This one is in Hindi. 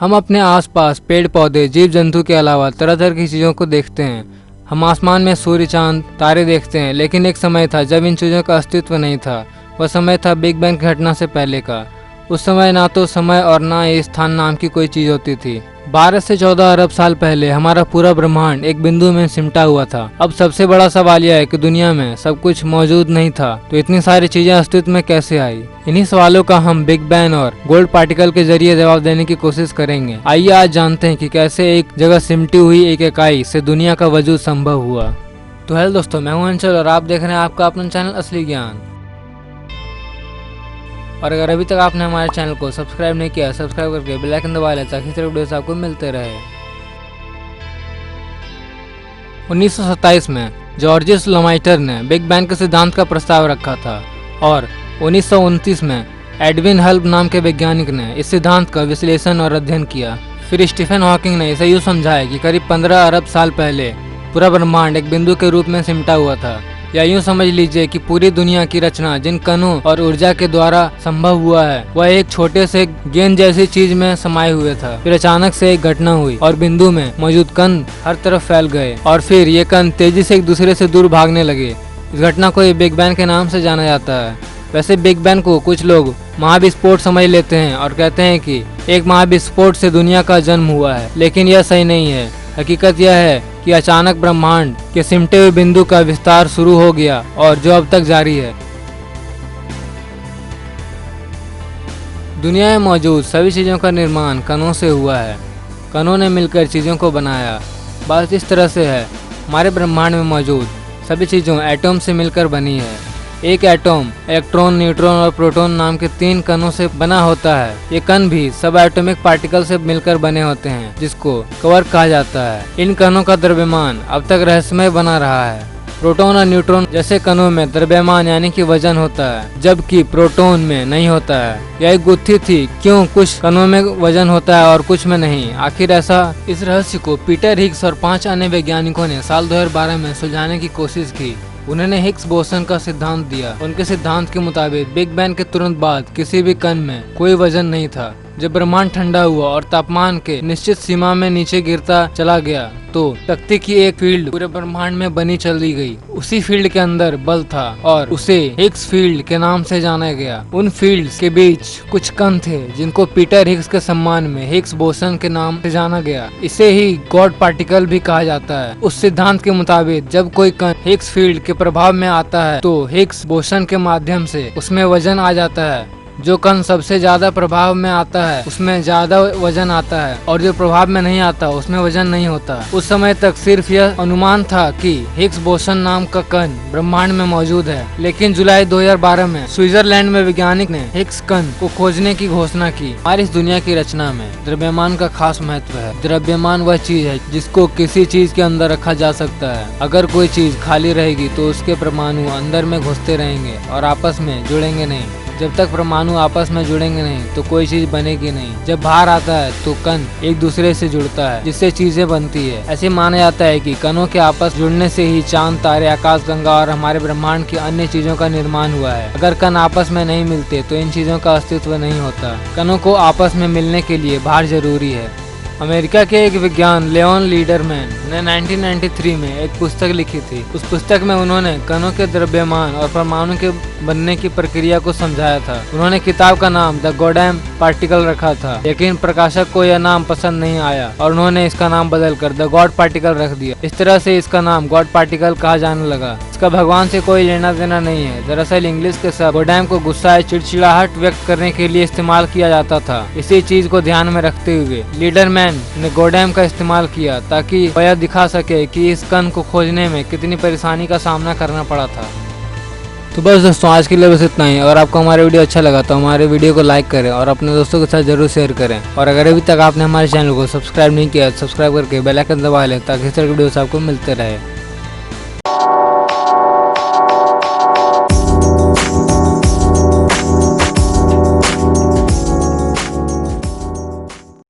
हम अपने आसपास पेड़ पौधे, जीव जंतु के अलावा तरह तरह की चीज़ों को देखते हैं। हम आसमान में सूर्य, चांद, तारे देखते हैं, लेकिन एक समय था जब इन चीज़ों का अस्तित्व नहीं था। वह समय था बिग बैंग की घटना से पहले का। उस समय ना तो समय और ना ही स्थान नाम की कोई चीज़ होती थी। 12 से 14 अरब साल पहले हमारा पूरा ब्रह्मांड एक बिंदु में सिमटा हुआ था। अब सबसे बड़ा सवाल यह है कि दुनिया में सब कुछ मौजूद नहीं था तो इतनी सारी चीजें अस्तित्व में कैसे आई। इन्हीं सवालों का हम बिग बैंग और गोल्ड पार्टिकल के जरिए जवाब देने की कोशिश करेंगे। आइए आज जानते हैं कि कैसे एक जगह सिमटी हुई एक इकाई से दुनिया का वजूद संभव हुआ। तो हेलो दोस्तों, मैं हूं अंचल और आप देख रहे हैं आपका अपना चैनल असली ज्ञान। और अगर अभी तक आपने हमारे चैनल को सब्सक्राइब नहीं किया, सब्सक्राइब करके बेल आइकन दबा लें ताकि इस तरह वीडियोस आपको मिलते रहे। 1927 में जॉर्जियस लेमाइटर ने बिग बैंग के सिद्धांत का प्रस्ताव रखा था और 1929 में एडविन हल्ब नाम के वैज्ञानिक ने इस सिद्धांत का विश्लेषण और अध्ययन किया। फिर स्टीफन हॉकिंग ने इसे यूं समझाया कि करीब 15 अरब साल पहले पूरा ब्रह्मांड एक बिंदु के रूप में सिमटा हुआ था। या यूं समझ लीजिए कि पूरी दुनिया की रचना जिन कणों और ऊर्जा के द्वारा संभव हुआ है वह एक छोटे से गेंद जैसी चीज में समाये हुए था। फिर अचानक से एक घटना हुई और बिंदु में मौजूद कण हर तरफ फैल गए और फिर ये कण तेजी से एक दूसरे से दूर भागने लगे। इस घटना को बिग बैंग के नाम से जाना जाता है। वैसे बिग बैंग को कुछ लोग महाविस्फोट समझ लेते हैं और कहते हैं कि एक महाविस्फोट से दुनिया का जन्म हुआ है, लेकिन यह सही नहीं है। हकीकत यह है कि अचानक ब्रह्मांड के सिमटे हुए बिंदु का विस्तार शुरू हो गया और जो अब तक जारी है। दुनिया में मौजूद सभी चीजों का निर्माण कणों से हुआ है। कणों ने मिलकर चीजों को बनाया। बात इस तरह से है, हमारे ब्रह्मांड में मौजूद सभी चीजों एटम से मिलकर बनी है। एक एटम इलेक्ट्रॉन, न्यूट्रॉन और प्रोटॉन नाम के 3 कणों से बना होता है। ये कण भी सब एटॉमिक पार्टिकल से मिलकर बने होते हैं जिसको क्वार्क कहा जाता है। इन कणों का द्रव्यमान अब तक रहस्यमय बना रहा है। प्रोटॉन और न्यूट्रॉन जैसे कणों में द्रव्यमान यानी कि वजन होता है, जबकि प्रोटॉन में नहीं होता है। यह एक गुत्थी थी, क्यों कुछ कणों में वजन होता है और कुछ में नहीं। आखिर ऐसा? इस रहस्य को पीटर हिग्स और 5 अन्य वैज्ञानिकों ने साल 2012 में सुलझाने की कोशिश की। उन्होंने हिग्स बोसन का सिद्धांत दिया। उनके सिद्धांत के मुताबिक बिग बैंग के तुरंत बाद किसी भी कण में कोई वजन नहीं था। जब ब्रह्मांड ठंडा हुआ और तापमान के निश्चित सीमा में नीचे गिरता चला गया तो शक्ति की एक फील्ड पूरे ब्रह्मांड में बनी चली गई। उसी फील्ड के अंदर बल था और उसे हिग्स फील्ड के नाम से जाना गया। उन फील्ड्स के बीच कुछ कण थे जिनको पीटर हिग्स के सम्मान में हिग्स बोसन के नाम से जाना गया। इसे ही गॉड पार्टिकल भी कहा जाता है। उस सिद्धांत के मुताबिक जब कोई कण हिग्स फील्ड के प्रभाव में आता है तो हिग्स बोसन के माध्यम से उसमें वजन आ जाता है। जो कण सबसे ज्यादा प्रभाव में आता है उसमें ज्यादा वजन आता है और जो प्रभाव में नहीं आता उसमें वजन नहीं होता। उस समय तक सिर्फ यह अनुमान था कि हिग्स बोसन नाम का कण ब्रह्मांड में मौजूद है, लेकिन जुलाई 2012 में स्विट्जरलैंड में वैज्ञानिक ने हिग्स कण को खोजने की घोषणा की। हमारी इस दुनिया की रचना में द्रव्यमान का खास महत्व है। द्रव्यमान वह चीज है जिसको किसी चीज के अंदर रखा जा सकता है। अगर कोई चीज खाली रहेगी तो उसके परमाणु अंदर में घुसते रहेंगे और आपस में जुड़ेंगे नहीं। जब तक परमाणु आपस में जुड़ेंगे नहीं तो कोई चीज बनेगी नहीं। जब बाहर आता है तो कण एक दूसरे से जुड़ता है जिससे चीजें बनती है। ऐसे माना जाता है कि कणों के आपस जुड़ने से ही चांद, तारे, आकाशगंगा और हमारे ब्रह्मांड की अन्य चीजों का निर्माण हुआ है। अगर कण आपस में नहीं मिलते तो इन चीजों का अस्तित्व नहीं होता। कणों को आपस में मिलने के लिए बाहर जरूरी है। अमेरिका के एक विज्ञान लियोन लीडरमैन ने 1993 में एक पुस्तक लिखी थी। उस पुस्तक में उन्होंने कणों के द्रव्यमान और परमाणु के बनने की प्रक्रिया को समझाया था। उन्होंने किताब का नाम द गॉडडैम पार्टिकल रखा था, लेकिन प्रकाशक को यह नाम पसंद नहीं आया और उन्होंने इसका नाम बदलकर द गॉड पार्टिकल रख दिया। इस तरह से इसका नाम गॉड पार्टिकल कहा जाने लगा। इसका भगवान से कोई लेना देना नहीं है। दरअसल इंग्लिश के शब्द गॉडडैम को गुस्सा या चिड़चिड़ाहट व्यक्त करने के लिए इस्तेमाल किया जाता था। इसी चीज को ध्यान में रखते हुए लीडरमैन ने गॉडडैम का इस्तेमाल किया ताकि वह यह दिखा सके कि इस कण को खोजने में कितनी परेशानी का सामना करना पड़ा था। तो बस दोस्तों, आज के लिए बस इतना ही। अगर आपको हमारा वीडियो अच्छा लगा तो हमारे वीडियो को लाइक करें और अपने दोस्तों के साथ जरूर शेयर करें। और अगर अभी तक आपने हमारे चैनल को सब्सक्राइब नहीं किया तो सब्सक्राइब करके बेल आइकन दबा लें ताकि इस तरह के वीडियोस आपको मिलते रहे।